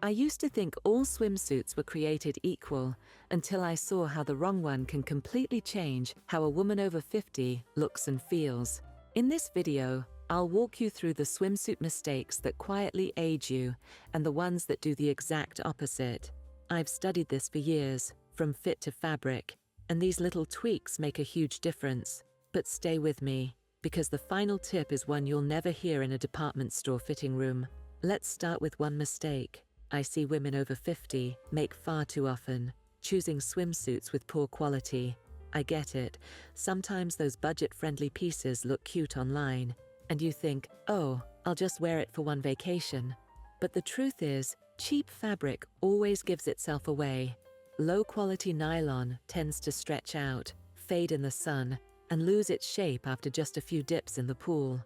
I used to think all swimsuits were created equal until I saw how the wrong one can completely change how a woman over 50 looks and feels. In this video, I'll walk you through the swimsuit mistakes that quietly age you and the ones that do the exact opposite. I've studied this for years, from fit to fabric, and these little tweaks make a huge difference. But stay with me, because the final tip is one you'll never hear in a department store fitting room. Let's start with one mistake I see women over 50 make far too often: choosing swimsuits with poor quality. I get it. Sometimes those budget-friendly pieces look cute online, and you think, oh, I'll just wear it for one vacation. But the truth is, cheap fabric always gives itself away. Low-quality nylon tends to stretch out, fade in the sun, and lose its shape after just a few dips in the pool.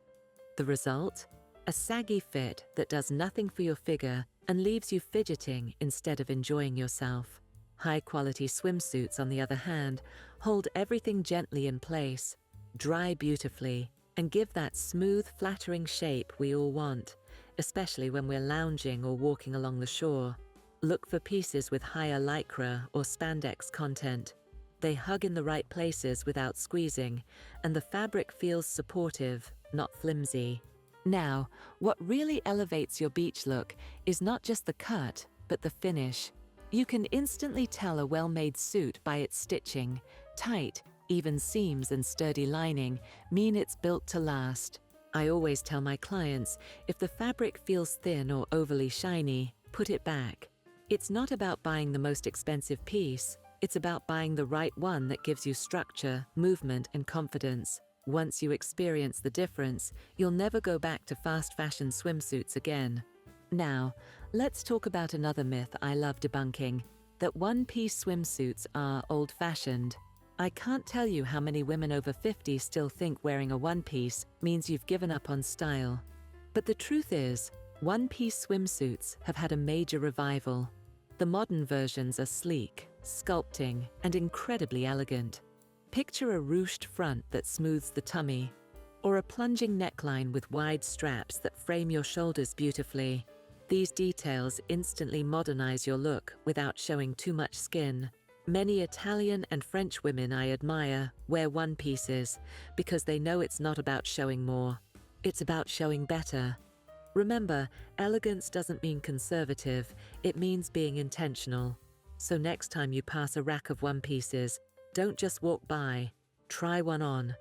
The result? A saggy fit that does nothing for your figure and leaves you fidgeting instead of enjoying yourself. High-quality swimsuits, on the other hand, hold everything gently in place, dry beautifully, and give that smooth, flattering shape we all want, especially when we're lounging or walking along the shore. Look for pieces with higher lycra or spandex content. They hug in the right places without squeezing, and the fabric feels supportive, not flimsy. Now, what really elevates your beach look is not just the cut, but the finish. You can instantly tell a well-made suit by its stitching. Tight, even seams and sturdy lining mean it's built to last. I always tell my clients, if the fabric feels thin or overly shiny, put it back. It's not about buying the most expensive piece, it's about buying the right one that gives you structure, movement, and confidence. Once you experience the difference, you'll never go back to fast fashion swimsuits again. Now, let's talk about another myth I love debunking, that one-piece swimsuits are old-fashioned. I can't tell you how many women over 50 still think wearing a one-piece means you've given up on style. But the truth is, one-piece swimsuits have had a major revival. The modern versions are sleek, sculpting, and incredibly elegant. Picture a ruched front that smooths the tummy, or a plunging neckline with wide straps that frame your shoulders beautifully. These details instantly modernize your look without showing too much skin. Many Italian and French women I admire wear one-pieces because they know it's not about showing more. It's about showing better. Remember, elegance doesn't mean conservative, it means being intentional. So next time you pass a rack of one-pieces, don't just walk by, try one on.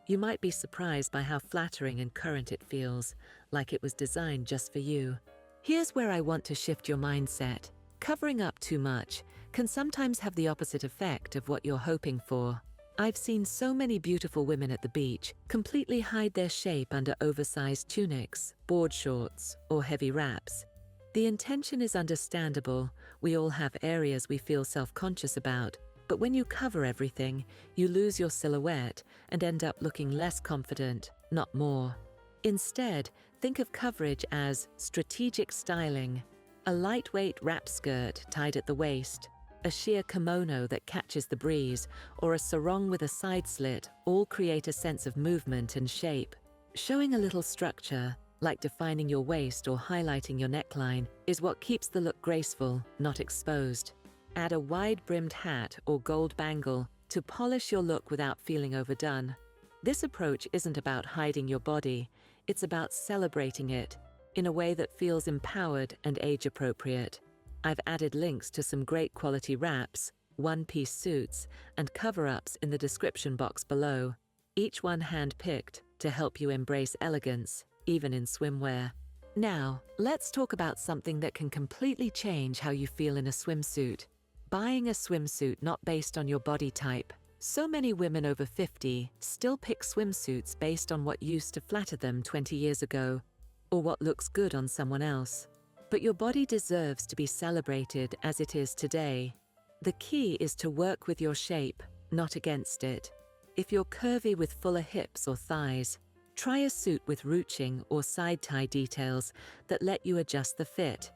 You might be surprised by how flattering and current it feels, like it was designed just for you. Here's where I want to shift your mindset. Covering up too much can sometimes have the opposite effect of what you're hoping for. I've seen so many beautiful women at the beach completely hide their shape under oversized tunics, board shorts, or heavy wraps. The intention is understandable. We all have areas we feel self-conscious about. But when you cover everything, you lose your silhouette and end up looking less confident, not more. Instead, think of coverage as strategic styling. A lightweight wrap skirt tied at the waist, a sheer kimono that catches the breeze, or a sarong with a side slit all create a sense of movement and shape. Showing a little structure, like defining your waist or highlighting your neckline, is what keeps the look graceful, not exposed. Add a wide-brimmed hat or gold bangle to polish your look without feeling overdone. This approach isn't about hiding your body, it's about celebrating it in a way that feels empowered and age-appropriate. I've added links to some great quality wraps, one-piece suits, and cover-ups in the description box below, each one hand-picked to help you embrace elegance, even in swimwear. Now, let's talk about something that can completely change how you feel in a swimsuit. Buying a swimsuit not based on your body type. So many women over 50 still pick swimsuits based on what used to flatter them 20 years ago, or what looks good on someone else. But your body deserves to be celebrated as it is today. The key is to work with your shape, not against it. If you're curvy with fuller hips or thighs, try a suit with ruching or side tie details that let you adjust the fit.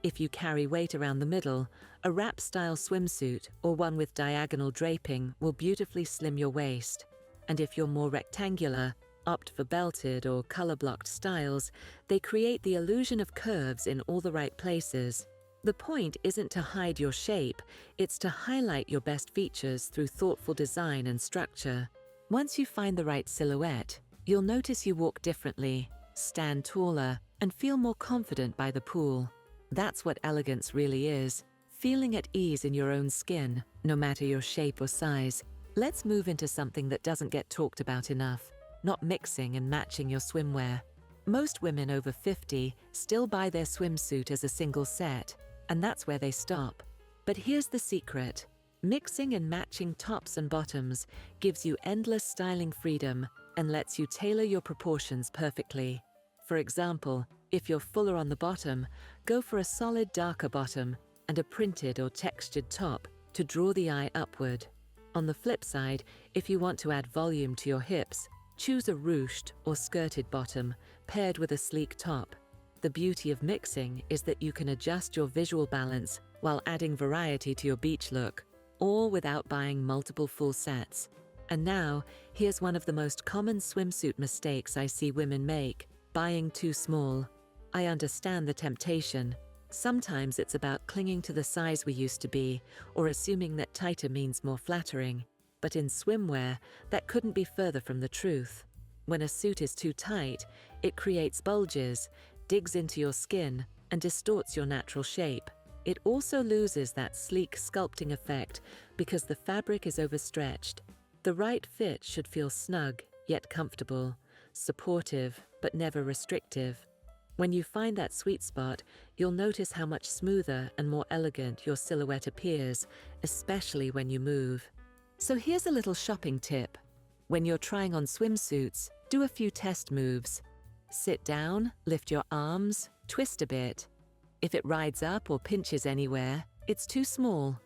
If you carry weight around the middle, a wrap-style swimsuit or one with diagonal draping will beautifully slim your waist. And if you're more rectangular, opt for belted or color-blocked styles. They create the illusion of curves in all the right places. The point isn't to hide your shape, it's to highlight your best features through thoughtful design and structure. Once you find the right silhouette, you'll notice you walk differently, stand taller, and feel more confident by the pool. That's what elegance really is, feeling at ease in your own skin, no matter your shape or size. Let's move into something that doesn't get talked about enough, not mixing and matching your swimwear. Most women over 50 still buy their swimsuit as a single set, and that's where they stop. But here's the secret. Mixing and matching tops and bottoms gives you endless styling freedom and lets you tailor your proportions perfectly. For example, if you're fuller on the bottom, go for a solid darker bottom and a printed or textured top to draw the eye upward. On the flip side, if you want to add volume to your hips, choose a ruched or skirted bottom paired with a sleek top. The beauty of mixing is that you can adjust your visual balance while adding variety to your beach look, all without buying multiple full sets. And now, here's one of the most common swimsuit mistakes I see women make: buying too small. I understand the temptation. Sometimes it's about clinging to the size we used to be, or assuming that tighter means more flattering. But in swimwear, that couldn't be further from the truth. When a suit is too tight, it creates bulges, digs into your skin, and distorts your natural shape. It also loses that sleek sculpting effect because the fabric is overstretched. The right fit should feel snug, yet comfortable, supportive, but never restrictive. When you find that sweet spot, you'll notice how much smoother and more elegant your silhouette appears, especially when you move. So here's a little shopping tip. When you're trying on swimsuits, do a few test moves. Sit down, lift your arms, twist a bit. If it rides up or pinches anywhere, it's too small.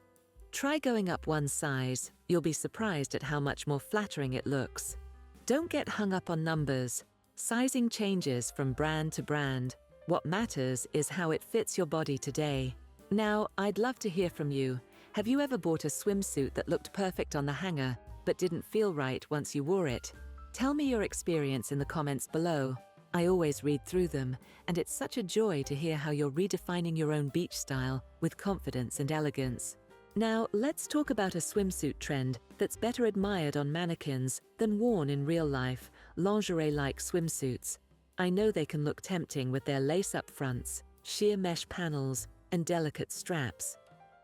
Try going up one size. You'll be surprised at how much more flattering it looks. Don't get hung up on numbers. Sizing changes from brand to brand. What matters is how it fits your body today. Now, I'd love to hear from you. Have you ever bought a swimsuit that looked perfect on the hanger, but didn't feel right once you wore it? Tell me your experience in the comments below. I always read through them, and it's such a joy to hear how you're redefining your own beach style with confidence and elegance. Now, let's talk about a swimsuit trend that's better admired on mannequins than worn in real life: lingerie-like swimsuits. I know they can look tempting with their lace-up fronts, sheer mesh panels, and delicate straps.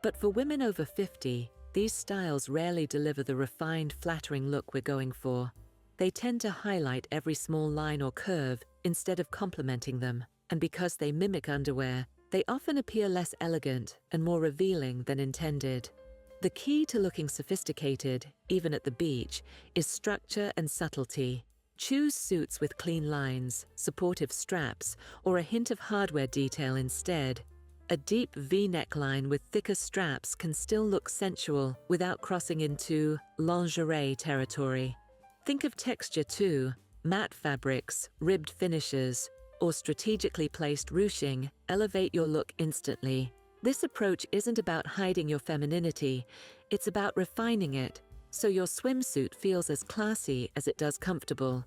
But for women over 50, these styles rarely deliver the refined, flattering look we're going for. They tend to highlight every small line or curve instead of complementing them, and because they mimic underwear, they often appear less elegant and more revealing than intended. The key to looking sophisticated, even at the beach, is structure and subtlety. Choose suits with clean lines, supportive straps, or a hint of hardware detail instead. A deep V neckline with thicker straps can still look sensual without crossing into lingerie territory. Think of texture too: matte fabrics, ribbed finishes, or strategically placed ruching elevate your look instantly. This approach isn't about hiding your femininity, it's about refining it, so your swimsuit feels as classy as it does comfortable.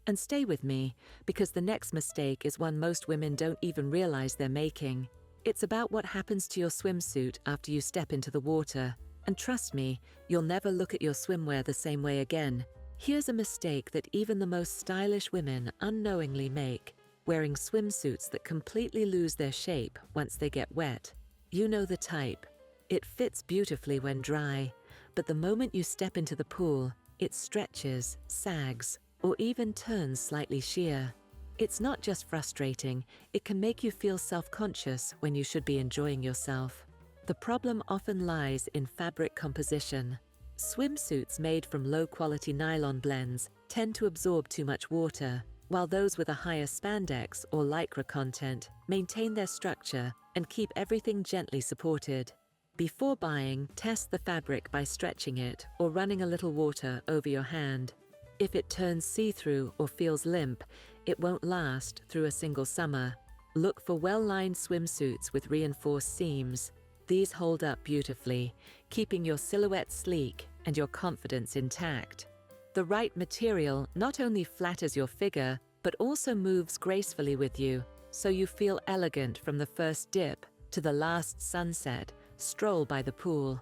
And stay with me, because the next mistake is one most women don't even realize they're making. It's about what happens to your swimsuit after you step into the water. And trust me, you'll never look at your swimwear the same way again. Here's a mistake that even the most stylish women unknowingly make: wearing swimsuits that completely lose their shape once they get wet. You know the type. It fits beautifully when dry, but the moment you step into the pool, it stretches, sags, or even turns slightly sheer. It's not just frustrating, it can make you feel self-conscious when you should be enjoying yourself. The problem often lies in fabric composition. Swimsuits made from low-quality nylon blends tend to absorb too much water, while those with a higher spandex or lycra content maintain their structure and keep everything gently supported. Before buying, test the fabric by stretching it or running a little water over your hand. If it turns see-through or feels limp, it won't last through a single summer. Look for well-lined swimsuits with reinforced seams. These hold up beautifully, keeping your silhouette sleek and your confidence intact. The right material not only flatters your figure, but also moves gracefully with you, so you feel elegant from the first dip to the last sunset, stroll by the pool.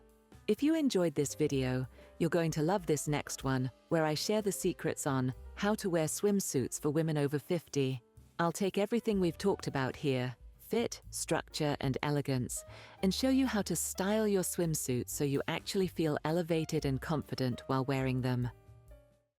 If you enjoyed this video, you're going to love this next one, where I share the secrets on how to wear swimsuits for women over 50. I'll take everything we've talked about here, fit, structure, and elegance, and show you how to style your swimsuits so you actually feel elevated and confident while wearing them.